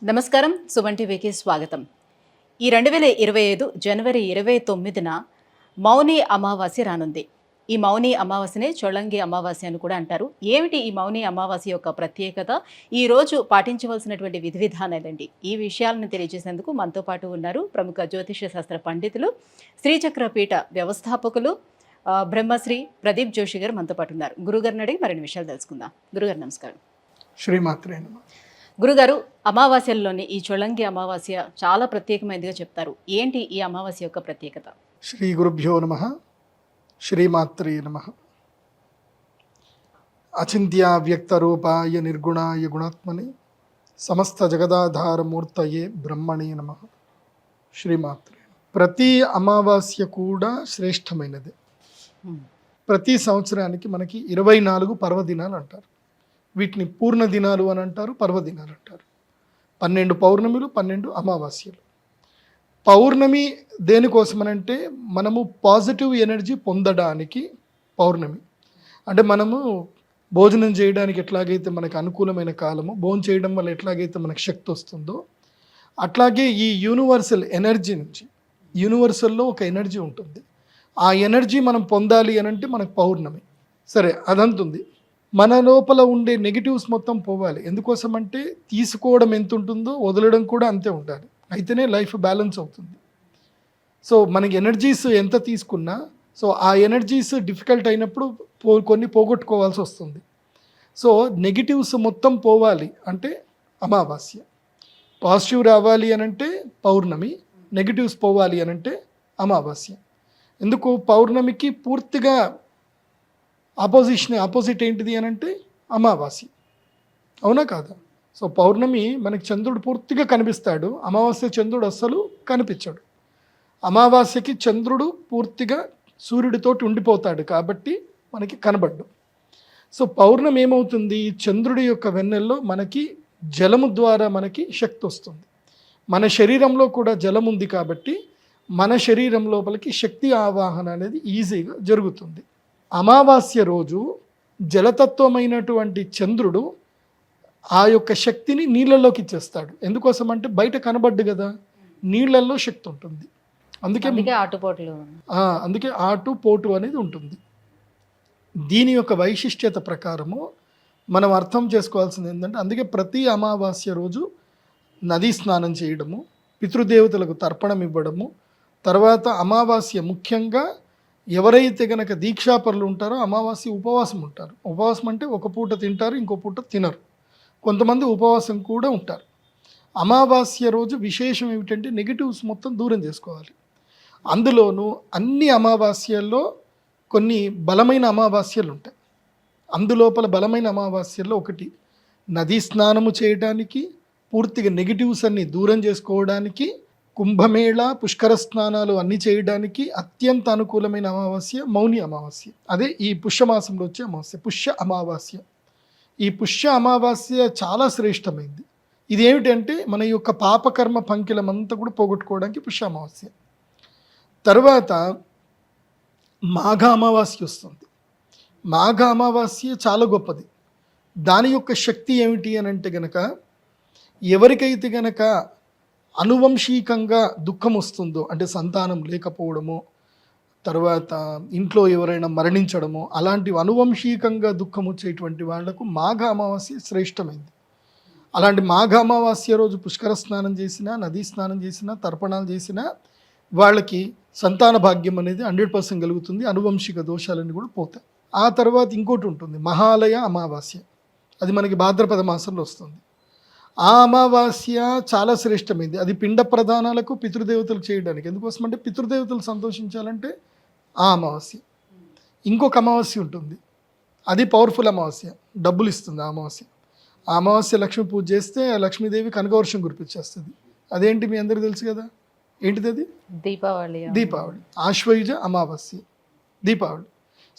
నమస్కారం. సుమన్ టీవీకి స్వాగతం. ఈ 2025 జనవరి 29న మౌని అమావాస్య రానుంది. ఈ మౌని అమావాస్యనే చొళంగి అమావాస్య అని కూడా అంటారు. ఏమిటి ఈ మౌని అమావాస్య యొక్క ప్రత్యేకత? ఈ రోజు పాటించవలసినటువంటి విధి విధానాలండి. ఈ విషయాలను తెలియజేసేందుకు మనతో పాటు ఉన్నారు ప్రముఖ జ్యోతిష శాస్త్ర పండితులు, శ్రీచక్ర పీఠ వ్యవస్థాపకులు బ్రహ్మశ్రీ ప్రదీప్ జోషి గారు మనతో పాటు ఉన్నారు. గురుగారిని అడిగి మరిన్ని విషయాలు తెలుసుకుందాం. గురుగారు నమస్కారం. శ్రీమాత్రే నమః. గురుగారు, అమావాస్యల్లోని ఈ చొళంగి అమావాస్య చాలా ప్రత్యేకమైనదిగా చెప్తారు. ఏంటి ఈ అమావాస్య యొక్క ప్రత్యేకత? శ్రీ గురుభ్యో నమః. శ్రీమాత్రే నమః. అచింత్య వ్యక్త రూపాయ నిర్గుణాయ గుణాత్మని సమస్త జగదాధారమూర్తయే బ్రహ్మణే నమః. శ్రీమాత్రే. ప్రతి అమావాస్య కూడా శ్రేష్టమైనది. ప్రతి సంవత్సరానికి మనకి 24 పర్వదినాలు అంటారు. వీటిని పూర్ణ దినాలు అని అంటారు, పర్వదినాలు అంటారు. 12 పౌర్ణమిలు, 12 అమావాస్యలు. పౌర్ణమి దేనికోసమనంటే మనము పాజిటివ్ ఎనర్జీ పొందడానికి పౌర్ణమి. అంటే మనము భోజనం చేయడానికి ఎట్లాగైతే మనకు అనుకూలమైన కాలము, భోజనం చేయడం వల్ల ఎట్లాగైతే మనకు శక్తి వస్తుందో అట్లాగే ఈ యూనివర్సల్ ఎనర్జీ నుంచి, యూనివర్సల్లో ఒక ఎనర్జీ ఉంటుంది. ఆ ఎనర్జీ మనం పొందాలి అని అంటే మనకు పౌర్ణమి. సరే, అదంతుంది. మన లోపల ఉండే నెగిటివ్స్ మొత్తం పోవాలి. ఎందుకోసం అంటే తీసుకోవడం ఎంత ఉంటుందో వదలడం కూడా అంతే ఉండాలి. అయితేనే లైఫ్ బ్యాలెన్స్ అవుతుంది. సో మనకి ఎనర్జీస్ ఎంత తీసుకున్నా, సో ఆ ఎనర్జీస్ డిఫికల్ట్ అయినప్పుడు కొన్ని పోగొట్టుకోవాల్సి వస్తుంది. సో నెగిటివ్స్ మొత్తం పోవాలి అంటే అమావాస్య. పాజిటివ్ రావాలి అని అంటే పౌర్ణమి, నెగిటివ్స్ పోవాలి అని అంటే అమావాస్య. ఎందుకు పౌర్ణమికి పూర్తిగా ఆపోజిట్ ఏంటిది అని అంటే అమావాస్య. అవునా కాదా? సో పౌర్ణమి మనకి చంద్రుడు పూర్తిగా కనిపిస్తాడు, అమావాస్య చంద్రుడు అస్సలు కనిపించాడు. అమావాస్యకి చంద్రుడు పూర్తిగా సూర్యుడితోటి ఉండిపోతాడు కాబట్టి మనకి కనబడ్డు. సో పౌర్ణమి ఏమవుతుంది, చంద్రుడి యొక్క వెన్నెల్లో మనకి జలము ద్వారా మనకి శక్తి వస్తుంది. మన శరీరంలో కూడా జలం ఉంది కాబట్టి మన శరీరం లోపలికి శక్తి ఆవాహన అనేది ఈజీగా జరుగుతుంది. అమావాస్య రోజు జలతత్వమైనటువంటి చంద్రుడు ఆ యొక్క శక్తిని నీళ్ళలోకి ఇచ్చేస్తాడు. ఎందుకోసం అంటే బయట కనబడ్డు కదా, నీళ్ళల్లో శక్తి ఉంటుంది. అందుకే ఆటు పోటు అనేది ఉంటుంది. దీని యొక్క వైశిష్ట్యత ప్రకారము మనం అర్థం చేసుకోవాల్సింది ఏంటంటే, అందుకే ప్రతి అమావాస్య రోజు నదీ స్నానం చేయడము, పితృదేవతలకు తర్పణం ఇవ్వడము, తర్వాత అమావాస్య ముఖ్యంగా ఎవరైతే గనక దీక్షాపరులు ఉంటారో అమావాస్య ఉపవాసం ఉంటారు. ఉపవాసం అంటే ఒక పూట తింటారు, ఇంకో పూట తినరు. కొంతమంది ఉపవాసం కూడా ఉంటారు. అమావాస్య రోజు విశేషం ఏమిటంటే నెగిటివ్స్ మొత్తం దూరం చేసుకోవాలి. అందులోనూ అన్ని అమావాస్యల్లో కొన్ని బలమైన అమావాస్యలు ఉంటాయి. అందులోపల బలమైన అమావాస్యల్లో ఒకటి నదీ స్నానము చేయడానికి, పూర్తిగా నెగిటివ్స్ అన్ని దూరం చేసుకోవడానికి, కుంభమేళ పుష్కర స్నానాలు అన్నీ చేయడానికి అత్యంత అనుకూలమైన అమావాస్య మౌని అమావాస్య. అదే ఈ పుష్యమాసంలో వచ్చే అమావాస్య, పుష్య అమావాస్య. ఈ పుష్య అమావాస్య చాలా శ్రేష్టమైంది. ఇదేమిటంటే మన యొక్క పాపకర్మ పంకిలమంతా కూడా పోగొట్టుకోవడానికి పుష్య అమావాస్య. తర్వాత మాఘ అమావాస్య వస్తుంది. మాఘ అమావాస్య చాలా గొప్పది. దాని యొక్క శక్తి ఏమిటి అని అంటే గనక, ఎవరికైతే గనక అనువంశికంగా దుఃఖం వస్తుందో, అంటే సంతానం లేకపోవడమో, తర్వాత ఇంట్లో ఎవరైనా మరణించడమో, అలాంటివి అనువంశికంగా దుఃఖం వచ్చేటువంటి వాళ్లకు మాఘ అమావాస్య శ్రేష్టమైంది. అలాంటి మాఘ అమావాస్య రోజు పుష్కర స్నానం చేసినా, నదీ స్నానం చేసినా, తర్పణాలు చేసినా వాళ్ళకి సంతాన భాగ్యం అనేది 100% కలుగుతుంది. అనువంశిక దోషాలన్నీ కూడా పోతాయి. ఆ తర్వాత ఇంకోటి ఉంటుంది, మహాలయ అమావాస్య. అది మనకి భాద్రపద మాసంలో వస్తుంది. ఆ అమావాస్య చాలా శ్రేష్టమైంది. అది పిండ ప్రదానాలకు, పితృదేవతలు చేయడానికి. ఎందుకోసం అంటే పితృదేవతలు సంతోషించాలంటే ఆ అమావాస్య. ఇంకొక అమావాస్య ఉంటుంది, అది పవర్ఫుల్ అమావాస్య, డబ్బులు ఇస్తుంది ఆ అమావాస్య. ఆ అమావాస్య లక్ష్మీ పూజ చేస్తే లక్ష్మీదేవి కనకవర్షం కురిపించేస్తుంది. అదేంటి మీ అందరికీ తెలుసు కదా, ఏంటిది అది? దీపావళి. ఆశ్వయుజ అమావాస్య, దీపావళి.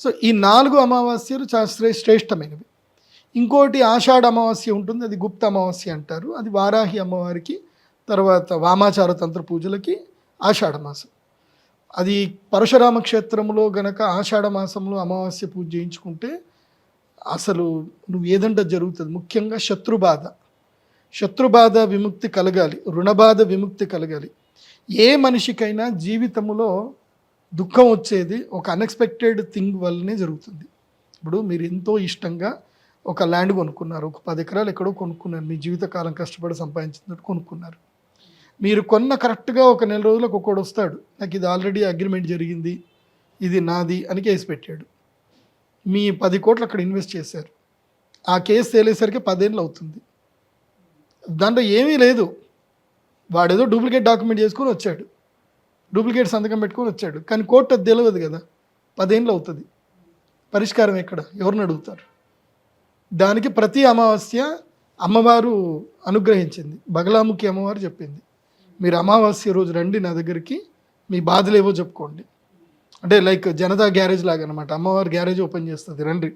సో ఈ 4 అమావాస్యలు చాలా శ్రేష్టమైనవి. ఇంకోటి ఆషాఢ అమావాస్య ఉంటుంది, అది గుప్త అమావాస్య అంటారు. అది వారాహి అమ్మవారికి, తర్వాత వామాచార తంత్ర పూజలకి ఆషాఢ మాసం. అది పరశురామ క్షేత్రంలో గనక ఆషాఢ మాసంలో అమావాస్య పూజ చేయించుకుంటే అసలు నువ్వు ఏదంటే జరుగుతుంది. ముఖ్యంగా శత్రుబాధ, శత్రుబాధ విముక్తి కలగాలి, రుణబాధ విముక్తి కలగాలి. ఏ మనిషికైనా జీవితంలో దుఃఖం వచ్చేది ఒక అన్ఎక్స్పెక్టెడ్ థింగ్ వల్లనే జరుగుతుంది. ఇప్పుడు మీరు ఎంతో ఇష్టంగా ఒక ల్యాండ్ కొనుక్కున్నారు, ఒక 10 ఎకరాలు ఎక్కడో కొనుక్కున్నారు, మీ జీవితకాలం కష్టపడి సంపాదించినట్టు కొనుక్కున్నారు. మీరు కొన్న కరెక్ట్గా ఒక నెల రోజులకు ఒకడు వస్తాడు, నాకు ఇది ఆల్రెడీ అగ్రిమెంట్ జరిగింది, ఇది నాది అని కేసు పెట్టాడు. మీ 10 కోట్లు అక్కడ ఇన్వెస్ట్ చేశారు, ఆ కేసు తేలేసరికి 10 ఏళ్ళు అవుతుంది. దాంట్లో ఏమీ లేదు, వాడేదో డూప్లికేట్ డాక్యుమెంట్ చేసుకొని వచ్చాడు, డూప్లికేట్ సంతకం పెట్టుకొని వచ్చాడు, కానీ కోర్టు అది తెలియదు కదా, 10 ఏళ్ళు అవుతుంది. పరిష్కారం ఎక్కడ, ఎవరిని అడుగుతారు? దానికి ప్రతి అమావాస్య అమ్మవారు అనుగ్రహించింది. బగలాముఖి అమ్మవారు చెప్పింది, మీరు అమావాస్య రోజు రండి నా దగ్గరికి, మీ బాధలు ఏవో చెప్పుకోండి. అంటే లైక్ జనతా గ్యారేజ్ లాగా అనమాట, అమ్మవారు గ్యారేజ్ ఓపెన్ చేస్తుంది, రండి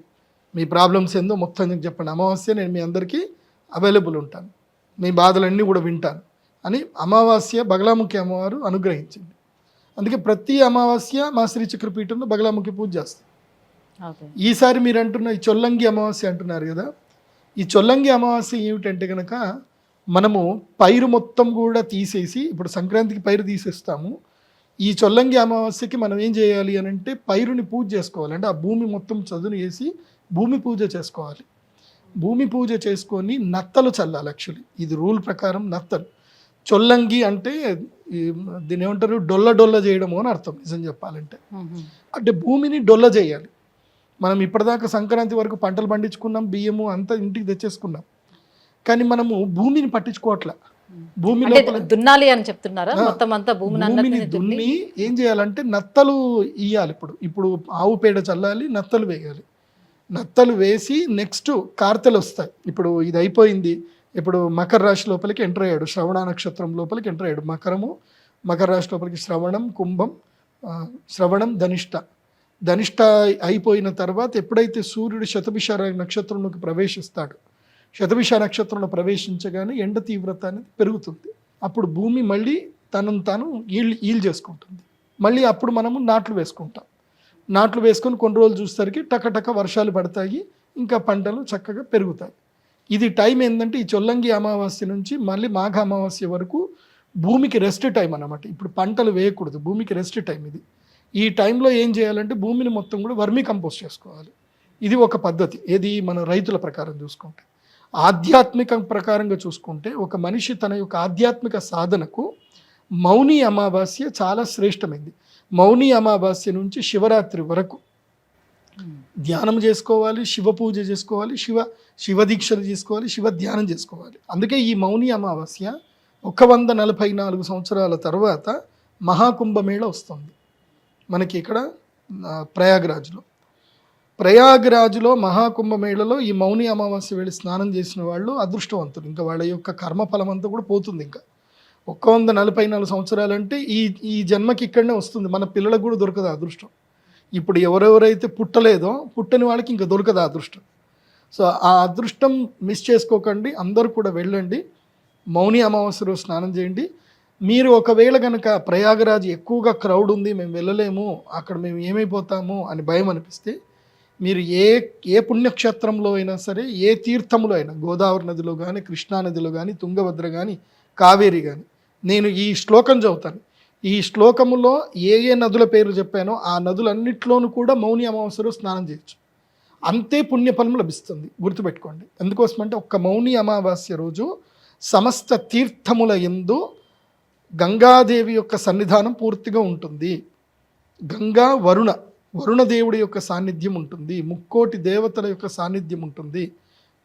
మీ ప్రాబ్లమ్స్ ఏందో మొత్తం చెప్పండి, అమావాస్య నేను మీ అందరికీ అవైలబుల్ ఉంటాను, మీ బాధలన్నీ కూడా వింటాను అని అమావాస్య బగలాముఖి అమ్మవారు అనుగ్రహించింది. అందుకే ప్రతి అమావాస్య మా శ్రీ చక్రపీఠంలో బగలాముఖి పూజ చేస్తాం. ఈసారి మీరు అంటున్న ఈ చొల్లంగి అమావాస్య అంటున్నారు కదా, ఈ చొల్లంగి అమావాస్య ఏమిటంటే కనుక మనము పైరు మొత్తం కూడా తీసేసి, ఇప్పుడు సంక్రాంతికి పైరు తీసేస్తాము, ఈ చొల్లంగి అమావాస్యకి మనం ఏం చేయాలి అని అంటే పైరుని పూజ చేసుకోవాలి. అంటే ఆ భూమి మొత్తం చదును వేసి భూమి పూజ చేసుకోవాలి. భూమి పూజ చేసుకొని నత్తలు చల్లాలి. యాక్చువల్లీ ఇది రూల్ ప్రకారం నత్తలు. చొల్లంగి అంటే దీని ఏమంటారు, డొల్ల చేయడము అని అర్థం నిజం చెప్పాలంటే. అంటే భూమిని డొల్ల చేయాలి. మనం ఇప్పటిదాకా సంక్రాంతి వరకు పంటలు పండించుకున్నాం, బియ్యము అంతా ఇంటికి తెచ్చేసుకున్నాం, కానీ మనము భూమిని పట్టించుకోవట్లే. భూమి దున్నాలి అని చెప్తున్నారా? మొత్తం అంతా భూమిని దున్ని ఏం చేయాలంటే నత్తలు ఇయ్యాలి. ఇప్పుడు ఆవు పేడ చల్లాలి, నత్తలు వేయాలి. నత్తలు వేసి నెక్స్ట్ కార్తెలు వస్తాయి. ఇప్పుడు ఇది అయిపోయింది, ఇప్పుడు మకర రాశి లోపలికి ఎంటర్ అయ్యాడు, శ్రవణ నక్షత్రం లోపలికి ఎంటర్ అయ్యాడు. మకర రాశి లోపలికి శ్రవణం, కుంభం, శ్రవణం, ధనిష్ట అయిపోయిన తర్వాత ఎప్పుడైతే సూర్యుడు శతభిష నక్షత్రంలోకి ప్రవేశిస్తాడు, శతభిష నక్షత్రంలో ప్రవేశించగానే ఎండ తీవ్రత అనేది పెరుగుతుంది. అప్పుడు భూమి మళ్ళీ తనను తాను ఈల్ చేసుకుంటుంది. మళ్ళీ అప్పుడు మనము నాట్లు వేసుకుంటాం. నాట్లు వేసుకొని కొన్ని రోజులు చూసేసరికి టకటక వర్షాలు పడతాయి, ఇంకా పంటలు చక్కగా పెరుగుతాయి. ఇది టైం ఏంటంటే ఈ చొల్లంగి అమావాస్య నుంచి మళ్ళీ మాఘ అమావాస్య వరకు భూమికి రెస్ట్ టైం అన్నమాట. ఇప్పుడు పంటలు వేయకూడదు, భూమికి రెస్ట్ టైం ఇది. ఈ టైంలో ఏం చేయాలంటే భూమిని మొత్తం కూడా వర్మీ కంపోస్ట్ చేసుకోవాలి. ఇది ఒక పద్ధతి. ఏది మన రైతుల ప్రకారం చూసుకుంటే. ఆధ్యాత్మిక ప్రకారంగా చూసుకుంటే ఒక మనిషి తన యొక్క ఆధ్యాత్మిక సాధనకు మౌని అమావాస్య చాలా శ్రేష్టమైంది. మౌని అమావాస్య నుంచి శివరాత్రి వరకు ధ్యానం చేసుకోవాలి, శివ పూజ చేసుకోవాలి, శివ దీక్షలు చేసుకోవాలి, శివ ధ్యానం చేసుకోవాలి. అందుకే ఈ మౌని అమావాస్య 144 సంవత్సరాల తర్వాత మహాకుంభమేళ వస్తుంది మనకి ఇక్కడ ప్రయాగ్రాజ్లో మహాకుంభమేళలో ఈ మౌని అమావాస్య వెళ్ళి స్నానం చేసిన వాళ్ళు అదృష్టవంతులు. ఇంకా వాళ్ళ యొక్క కర్మఫలం అంతా కూడా పోతుంది. ఇంకా 144 సంవత్సరాలంటే ఈ జన్మకి ఇక్కడనే వస్తుంది. మన పిల్లలకు కూడా దొరకదు అదృష్టం. ఇప్పుడు ఎవరెవరైతే పుట్టని వాళ్ళకి ఇంకా దొరకదు అదృష్టం. సో ఆ అదృష్టం మిస్ చేసుకోకండి, అందరూ కూడా వెళ్ళండి, మౌని అమావాస్య రోజు స్నానం చేయండి. మీరు ఒకవేళ కనుక ప్రయాగరాజ్ ఎక్కువగా క్రౌడ్ ఉంది, మేము వెళ్ళలేము, అక్కడ మేము ఏమైపోతాము అని భయం అనిపిస్తే మీరు ఏ పుణ్యక్షేత్రంలో అయినా సరే, ఏ తీర్థంలో అయినా, గోదావరి నదిలో కానీ, కృష్ణానదిలో కానీ, తుంగభద్ర కానీ, కావేరి కానీ, నేను ఈ శ్లోకం చదువుతాను. ఈ శ్లోకములో ఏ నదుల పేరు చెప్పానో ఆ నదులన్నిట్లోనూ కూడా మౌని అమావాస్యలో స్నానం చేయొచ్చు. అంతే పుణ్యఫలం లభిస్తుంది, గుర్తుపెట్టుకోండి. ఎందుకోసమంటే ఒక్క మౌని అమావాస్య రోజు సమస్త తీర్థముల యందు గంగాదేవి యొక్క సన్నిధానం పూర్తిగా ఉంటుంది. గంగా వరుణ దేవుడి యొక్క సాన్నిధ్యం ఉంటుంది, ముక్కోటి దేవతల యొక్క సాన్నిధ్యం ఉంటుంది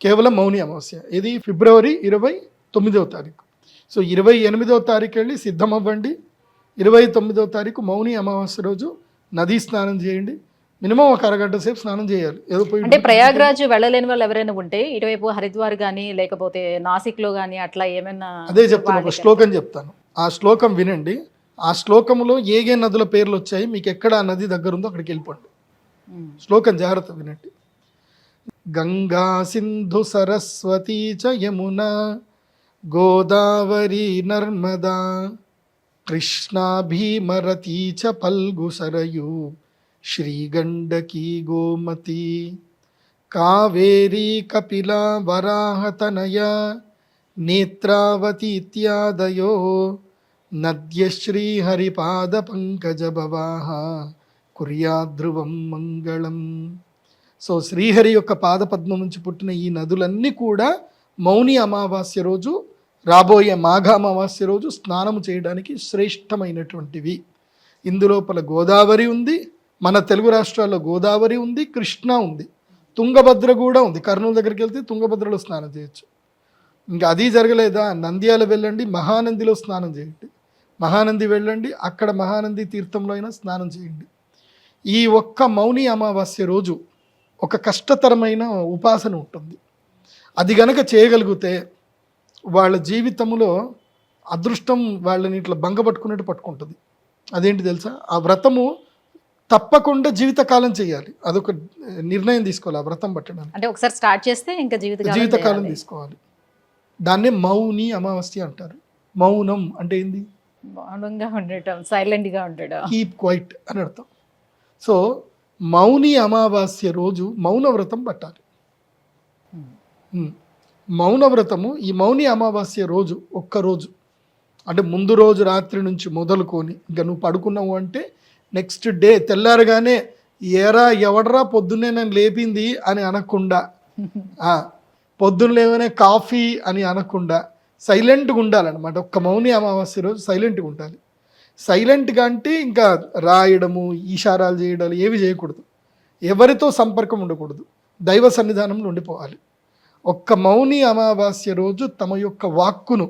కేవలం మౌని అమావాస్య. ఇది ఫిబ్రవరి 29వ తారీఖు. సో 28వ తారీఖు వెళ్ళి సిద్ధమవ్వండి. 29వ తారీఖు మౌని అమావాస్య రోజు నదీ స్నానం చేయండి. మినిమం ఒక అరగంట సేపు స్నానం చేయాలి. అంటే ప్రయాగ్రాజ్ వెళ్ళలేని వాళ్ళు ఎవరైనా ఉంటే ఇటువైపు హరిద్వార్ కానీ లేకపోతే నాసిక్లో కానీ అట్లా ఏమైనా, అదే చెప్తాను, ఒక శ్లోకం చెప్తాను, ఆ శ్లోకం వినండి. ఆ శ్లోకంలో ఏ నదుల పేర్లు వచ్చాయి, మీకు ఎక్కడ ఆ నది దగ్గర ఉందో అక్కడికి వెళ్ళిపోండి. శ్లోకం జాగ్రత్త వినండి. గంగా సింధు సరస్వతీ చ యమునా గోదావరి నర్మదా కృష్ణా భీమరతీ చ ఫల్గు సరయూ శ్రీగండకీ గోమతి కావేరీ కపిలా వరాహతనయ నేత్రావతి ఇత్యాదయో నద్యశ్రీహరిపాద పంకజభవాహ కుర్యాద్ధ్రువం మంగళం. సో శ్రీహరి యొక్క పాదపద్మం నుంచి పుట్టిన ఈ నదులన్నీ కూడా మౌని అమావాస్య రోజు, రాబోయే మాఘ అమావాస్య రోజు స్నానం చేయడానికి శ్రేష్టమైనటువంటివి. ఇందులోపల గోదావరి ఉంది, మన తెలుగు రాష్ట్రాల్లో గోదావరి ఉంది, కృష్ణ ఉంది, తుంగభద్ర కూడా ఉంది. కర్నూలు దగ్గరికి వెళ్తే తుంగభద్రలో స్నానం చేయొచ్చు. ఇంకా అది జరగలేదా, నంద్యాల వెళ్ళండి, మహానందిలో స్నానం చేయండి. మహానంది వెళ్ళండి, అక్కడ మహానంది తీర్థంలో అయినా స్నానం చేయండి. ఈ ఒక్క మౌని అమావాస్య రోజు ఒక కష్టతరమైన ఉపాసన ఉంటుంది. అది గనక చేయగలిగితే వాళ్ళ జీవితంలో అదృష్టం వాళ్ళని ఇట్లా బంగపట్టుకున్నట్టు పట్టుకుంటుంది. అదేంటి తెలుసా, ఆ వ్రతము తప్పకుండా జీవితకాలం చేయాలి. అదొక నిర్ణయం తీసుకోవాలి ఆ వ్రతం పట్టడానికి. అంటే ఒకసారి స్టార్ట్ చేస్తే ఇంకా జీవితకాలం తీసుకోవాలి. దాన్నే మౌని అమావాస్య అంటారు. మౌనం అంటే ఏంది, మౌనంగా ఉండటం, సైలెంట్గా ఉండడం, కీప్ క్వైట్ అని అర్థం. సో మౌని అమావాస్య రోజు మౌన వ్రతం పట్టాలి. మౌన వ్రతము ఈ మౌని అమావాస్య రోజు ఒక్కరోజు, అంటే ముందు రోజు రాత్రి నుంచి మొదలుకొని ఇంకా నువ్వు పడుకున్నావు అంటే నెక్స్ట్ డే తెల్లారగానే ఏరా ఎవడరా పొద్దున్నే నన్ను లేపింది అని అనకుండా, పొద్దున్న లేవనే కాఫీ అని అనకుండా సైలెంట్గా ఉండాలన్నమాట. ఒక్క మౌని అమావాస్య రోజు సైలెంట్గా ఉండాలి. సైలెంట్గా అంటే ఇంకా రాయడము, ఈషారాలు చేయడాలు ఏవి చేయకూడదు. ఎవరితో సంపర్కం ఉండకూడదు. దైవ సన్నిధానంలో ఉండిపోవాలి. ఒక్క మౌని అమావాస్య రోజు తమ యొక్క వాక్కును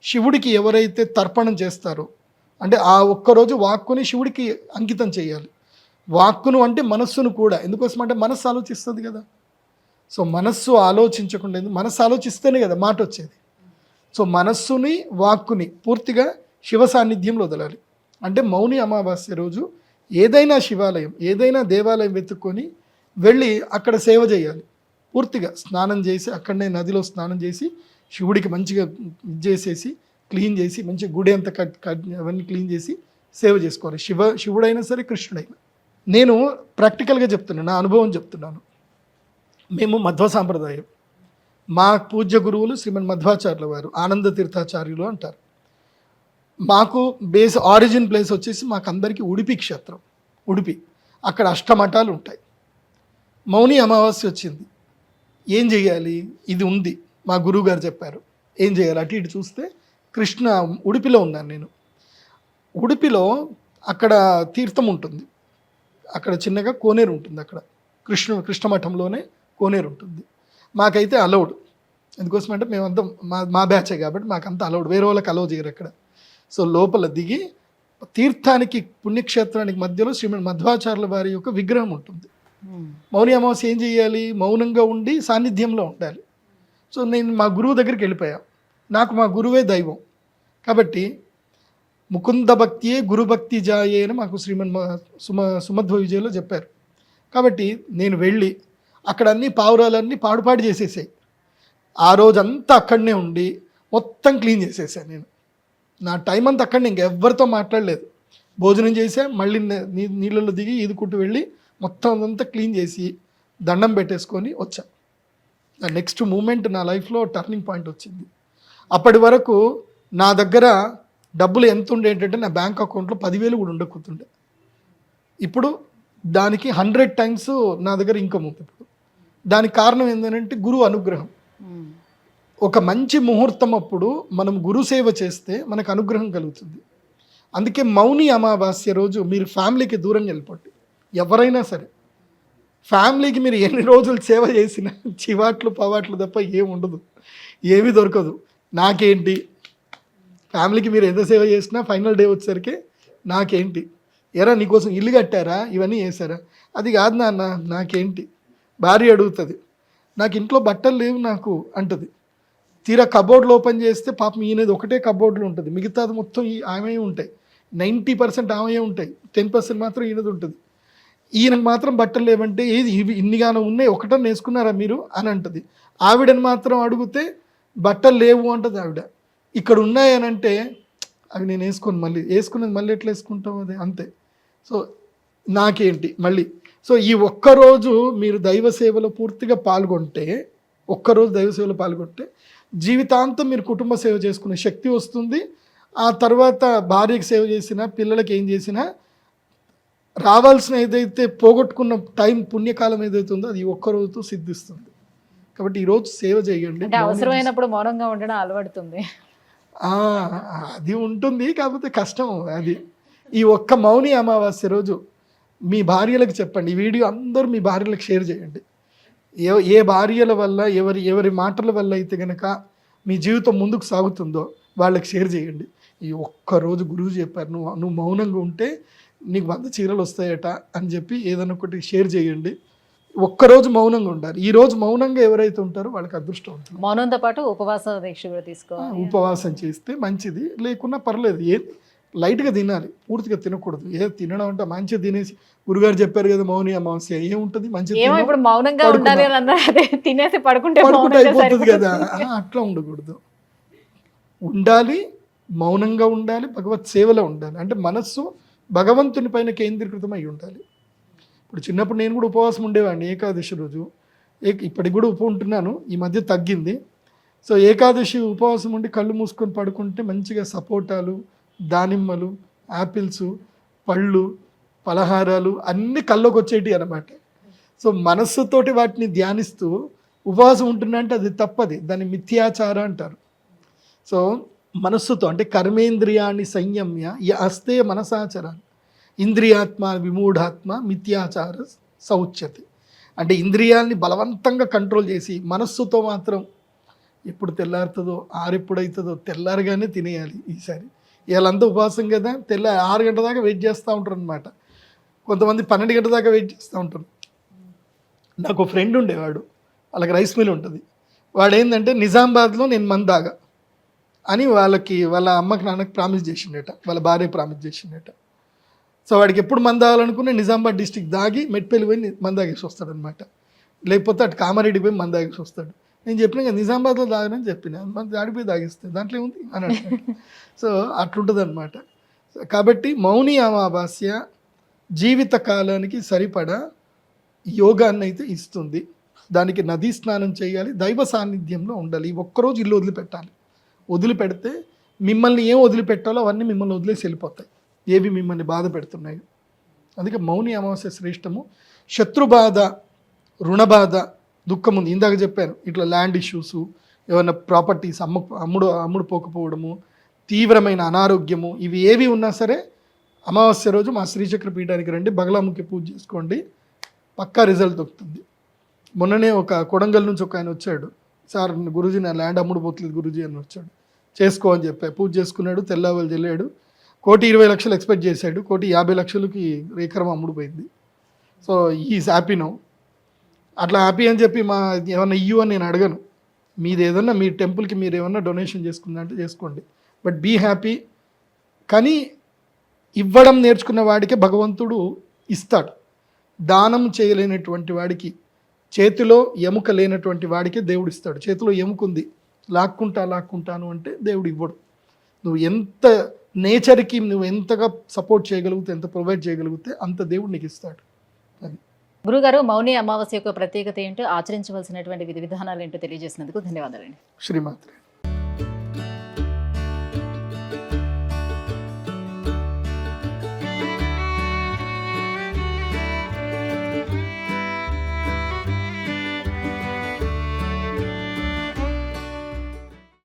శివుడికి ఎవరైతే తర్పణం చేస్తారో, అంటే ఆ ఒక్కరోజు వాక్కుని శివుడికి అంకితం చేయాలి. వాక్కును అంటే మనస్సును కూడా, ఎందుకోసం అంటే మనస్సు ఆలోచిస్తుంది కదా. సో మనస్సు ఆలోచించకుండా, మనస్సు ఆలోచిస్తేనే కదా మాట వచ్చేది. సో మనస్సుని వాక్కుని పూర్తిగా శివ సాన్నిధ్యంలో వదలాలి. అంటే మౌని అమావాస్య రోజు ఏదైనా శివాలయం, ఏదైనా దేవాలయం వెతుక్కొని వెళ్ళి అక్కడ సేవ చేయాలి. పూర్తిగా స్నానం చేసి అక్కడనే నదిలో స్నానం చేసి శివుడికి మంచిగా ఇది చేసేసి క్లీన్ చేసి మంచిగా గుడి అంతా అవన్నీ క్లీన్ చేసి సేవ చేసుకోవాలి. శివుడైనా సరే కృష్ణుడైనా. నేను ప్రాక్టికల్గా చెప్తున్నాను, నా అనుభవం చెప్తున్నాను. మేము మధ్వ సాంప్రదాయం. మా పూజ్య గురువులు శ్రీమన్ మధ్వాచార్యుల వారు, ఆనంద తీర్థాచార్యులు అంటారు. మాకు బేస్ ఆరిజిన్ ప్లేస్ వచ్చేసి మాకు అందరికీ ఉడిపి క్షేత్రం. ఉడిపి అక్కడ అష్టమఠాలు ఉంటాయి. మౌని అమావాస్య వచ్చింది, ఏం చేయాలి, ఇది ఉంది, మా గురువు గారు చెప్పారు ఏం చేయాలి. అటు ఇటు చూస్తే కృష్ణ ఉడిపిలో ఉన్నాను నేను. ఉడిపిలో అక్కడ తీర్థం ఉంటుంది, అక్కడ చిన్నగా కోనేరు ఉంటుంది. అక్కడ కృష్ణమఠంలోనే కోనేరు ఉంటుంది. మాకైతే అలౌడ్, ఎందుకోసం అంటే మేమంతా మా బ్యాచే కాబట్టి మాకంతా అలౌడ్, వేరే వాళ్ళకి అలౌ చేయరు అక్కడ. సో లోపల దిగి తీర్థానికి పుణ్యక్షేత్రానికి మధ్యలో శ్రీమన్ మధ్వాచార్యుల వారి యొక్క విగ్రహం ఉంటుంది. మౌని అమావాస్య ఏం చేయాలి, మౌనంగా ఉండి సాన్నిధ్యంలో ఉండాలి. సో నేను మా గురువు దగ్గరికి వెళ్ళిపోయా. నాకు మా గురువే దైవం కాబట్టి ముకుంద భక్తియే గురుభక్తి జాయే అని మాకు శ్రీమన్ సుమధ్వ విజయలో చెప్పారు. కాబట్టి నేను వెళ్ళి అక్కడ అన్ని పావురాలన్నీ పాడుపాడు చేసేసాయి. ఆ రోజంతా అక్కడనే ఉండి మొత్తం క్లీన్ చేసేసాను నేను. నా టైం అంతా అక్కడనే, ఇంకెవ్వరితో మాట్లాడలేదు. భోజనం చేసా, మళ్ళీ నీళ్ళలో దిగి ఈదుకుంటూ వెళ్ళి మొత్తం అదంతా క్లీన్ చేసి దండం పెట్టేసుకొని వచ్చా. నెక్స్ట్ మూమెంట్ నా లైఫ్లో టర్నింగ్ పాయింట్ వచ్చింది. అప్పటి వరకు నా దగ్గర డబ్బులు ఎంత ఉండే ఏంటంటే నా బ్యాంక్ అకౌంట్లో 10,000 కూడా ఉండకపోతుండే. ఇప్పుడు దానికి 100 టైమ్స్ నా దగ్గర ఇన్కమ్ ఉంది ఇప్పుడు. దానికి కారణం ఏంటంటే గురువు అనుగ్రహం. ఒక మంచి ముహూర్తం అప్పుడు మనం గురు సేవ చేస్తే మనకు అనుగ్రహం కలుగుతుంది. అందుకే మౌని అమావాస్య రోజు మీరు ఫ్యామిలీకి దూరంగా వెళ్ళిపోండి. ఎవరైనా సరే ఫ్యామిలీకి మీరు ఎన్ని రోజులు సేవ చేసినా చివాట్లు పవాట్లు తప్ప ఏముండదు, ఏమీ దొరకదు. నాకేంటి, ఫ్యామిలీకి మీరు ఎంత సేవ చేసినా ఫైనల్ డే వచ్చేసరికి నాకేంటి, ఎరా నీకోసం ఇల్లు కట్టారా, ఇవన్నీ చేశారా, అది కాదు నాన్న నాకేంటి. భార్య అడుగుతుంది, నాకు ఇంట్లో బట్టలు లేవు నాకు అంటుంది. తీరా కబోర్డ్లు ఓపెన్ చేస్తే పాపం ఈయనది ఒకటే కబోర్డులు ఉంటుంది, మిగతాది మొత్తం ఆమె ఉంటాయి. 90% ఆమె ఉంటాయి, 10% మాత్రం ఈయనది ఉంటుంది. ఈయనకు మాత్రం బట్టలు లేవంటే ఏది ఇవి ఇన్నిగానో ఉన్నాయి, ఒకటని వేసుకున్నారా మీరు అని అంటుంది. ఆవిడని మాత్రం అడిగితే బట్టలు లేవు అంటుంది ఆవిడ. ఇక్కడ ఉన్నాయనంటే అవి నేను వేసుకున్నది మళ్ళీ ఎట్లా వేసుకుంటాం, అది అంతే. సో నాకేంటి మళ్ళీ. సో ఈ ఒక్కరోజు మీరు దైవ సేవలో పూర్తిగా పాల్గొంటే, ఒక్కరోజు దైవ సేవలో పాల్గొంటే జీవితాంతం మీరు కుటుంబ సేవ చేసుకునే శక్తి వస్తుంది. ఆ తర్వాత భార్యకి సేవ చేసినా, పిల్లలకి ఏం చేసినా రావాల్సిన ఏదైతే పోగొట్టుకున్న టైం పుణ్యకాలం ఏదైతే ఉందో అది ఒక్క రోజుతో సిద్ధిస్తుంది. కాబట్టి ఈరోజు సేవ చేయండి. అంటే అవసరమైనప్పుడు మౌనంగా ఉండడం అలవడుతుంది. అది ఉంటుంది, కాకపోతే కష్టం అది. ఈ ఒక్క మౌని అమావాస్య రోజు మీ భార్యలకు చెప్పండి. ఈ వీడియో అందరూ మీ భార్యలకు షేర్ చేయండి. ఏ భార్యల వల్ల ఎవరి మాటల వల్ల అయితే కనుక మీ జీవితం ముందుకు సాగుతుందో వాళ్ళకి షేర్ చేయండి. ఈ ఒక్కరోజు గురువు చెప్పారు, నువ్వు మౌనంగా ఉంటే నీకు 100 చీరలు వస్తాయట అని చెప్పి ఏదైనా ఒకటి షేర్ చేయండి. ఒక్కరోజు మౌనంగా ఉండాలి. ఈ రోజు మౌనంగా ఎవరైతే ఉంటారో వాళ్ళకి అదృష్టం ఉంటుంది. మౌనంతో పాటు ఉపవాస దీక్ష కూడా తీసుకోవాలి. ఉపవాసం చేస్తే మంచిది, లేకున్నా పర్లేదు. లైట్గా తినాలి, పూర్తిగా తినకూడదు. తినడం అంటే మంచిగా తినేసి గురుగారు చెప్పారు కదా మౌని అమావాస్య ఏముంటుంది మంచిగా ఇప్పుడు మౌనంగా ఉండాలి అని అన్నారు, అదే తినేసి పడుకుంటే అయిపోతుంది కదా. అట్లా ఉండకూడదు, ఉండాలి, మౌనంగా ఉండాలి, భగవత్ సేవలో ఉండాలి. అంటే మనస్సు భగవంతుని పైన కేంద్రీకృతం అయి ఉండాలి. ఇప్పుడు చిన్నప్పుడు నేను కూడా ఉపవాసం ఉండేవాడిని ఏకాదశి రోజు. ఇప్పటికి కూడా ఉంటున్నాను, ఈ మధ్య తగ్గింది. సో ఏకాదశి ఉపవాసం ఉండి కళ్ళు మూసుకొని పడుకుంటే మంచిగా సపోటాలు, దానిమ్మలు, యాపిల్స్, పళ్ళు, పలహారాలు అన్నీ కళ్ళలోకి వచ్చేటి అన్నమాట. సో మనస్సుతోటి వాటిని ధ్యానిస్తూ ఉపవాసం ఉంటున్నా అంటే అది తప్పది, దాన్ని మిథ్యాచార అంటారు. సో మనస్సుతో అంటే కర్మేంద్రియాన్ని సంయమ్య అస్తే మనసాచరాన్ని ఇంద్రియాత్మ విమూఢాత్మ మిథ్యాచార సౌచ్యతి. అంటే ఇంద్రియాల్ని బలవంతంగా కంట్రోల్ చేసి మనస్సుతో మాత్రం ఎప్పుడు తెల్లారుతుందో ఆరెప్పుడవుతుందో తెల్లారగానే తినేయాలి. ఈసారి వీళ్ళంతా ఉపవాసం కదా, 6 గంటల దాకా వెయిట్ చేస్తూ ఉంటారు అనమాట. కొంతమంది 12 గంటల దాకా వెయిట్ చేస్తూ ఉంటారు. నాకు ఒక ఫ్రెండ్ ఉండేవాడు, వాళ్ళకి రైస్ మిల్ ఉంటుంది. వాడు ఏంటంటే నిజామాబాద్లో నేను మందు తాగా అని వాళ్ళ అమ్మకి నాన్నకి ప్రామిస్ చేసిండట, వాళ్ళ భార్య ప్రామిస్ చేసిండట. సో వాడికి ఎప్పుడు మందు తాగాలనుకునే నిజామాబాద్ డిస్టిక్ దాగి మెట్పల్లి పోయి మందు తాగేసి వస్తాడనమాట. లేకపోతే అటు కామారెడ్డి పోయి మందు తాగేసి వస్తాడు. నేను చెప్పిన కదా నిజామాబాద్లో తాగనని చెప్పిన, మంది ఆడిపోయి తాగిస్తే దాంట్లో ఏముంది అని అంటాడు. సో అట్లుంటుంది అనమాట. కాబట్టి మౌని అమావాస్య జీవిత కాలానికి సరిపడా యోగాన్ని అయితే ఇస్తుంది. దానికి నదీ స్నానం చేయాలి, దైవ సాన్నిధ్యంలో ఉండాలి. ఒక్కరోజు ఇల్లు వదిలిపెట్టాలి. వదిలిపెడితే మిమ్మల్ని ఏం వదిలిపెట్టాలో అవన్నీ మిమ్మల్ని వదిలేసి వెళ్ళిపోతాయి, ఏవి మిమ్మల్ని బాధ పెడుతున్నాయి. అందుకే మౌని అమావాస్య శ్రేష్టము. శత్రుబాధ, రుణబాధ, దుఃఖం ఉంది. ఇందాక చెప్పాను, ఇట్లా ల్యాండ్ ఇష్యూసు, ఏమైనా ప్రాపర్టీస్ అమ్ముడు పోకపోవడము, తీవ్రమైన అనారోగ్యము, ఇవి ఏవి ఉన్నా సరే అమావాస్య రోజు మా శ్రీచక్ర పీఠానికి రండి, బగలాముఖి పూజ చేసుకోండి, పక్కా రిజల్ట్ దొరుకుతుంది. మొన్ననే ఒక కొడంగల్ నుంచి ఒక ఆయన వచ్చాడు, సార్ గురూజీ నా ల్యాండ్ అమ్ముడు పోతుంది గురూజీ అని వచ్చాడు. చేసుకో అని చెప్పా, పూజ చేసుకున్నాడు, తెల్లవాళ్ళు చెల్లాడు. 1,20,00,000 ఎక్స్పెక్ట్ చేశాడు, 1,50,00,000కి రేకరం అమ్ముడుపోయింది. So is happy now. అట్లా హ్యాపీ అని చెప్పి ఏమన్నా ఇయ్యు అని నేను అడగను. మీది ఏదన్నా మీ టెంపుల్కి మీరు ఏమన్నా డొనేషన్ చేసుకుందంటే చేసుకోండి, బట్ బీ హ్యాపీ. కానీ ఇవ్వడం నేర్చుకున్న వాడికే భగవంతుడు ఇస్తాడు. దానం చేయలేనటువంటి వాడికి, చేతిలో ఎముక లేనటువంటి వాడికే దేవుడు ఇస్తాడు. చేతిలో ఎముక ఉంది, లాక్కుంటాను అంటే దేవుడు ఇవ్వడు. నువ్వు ఎంత నేచర్కి నువ్వు ఎంతగా సపోర్ట్ చేయగలిగితే, ఎంత ప్రొవైడ్ చేయగలిగితే అంత దేవుడు నీకు ఇస్తాడు. అది గురుగారు, మౌని అమావాస్య యొక్క ప్రత్యేకత ఏంటో, ఆచరించవలసినటువంటి విధి విధానాలు ఏంటో తెలియజేసినందుకు ధన్యవాదాలండి. శ్రీమాత్రే.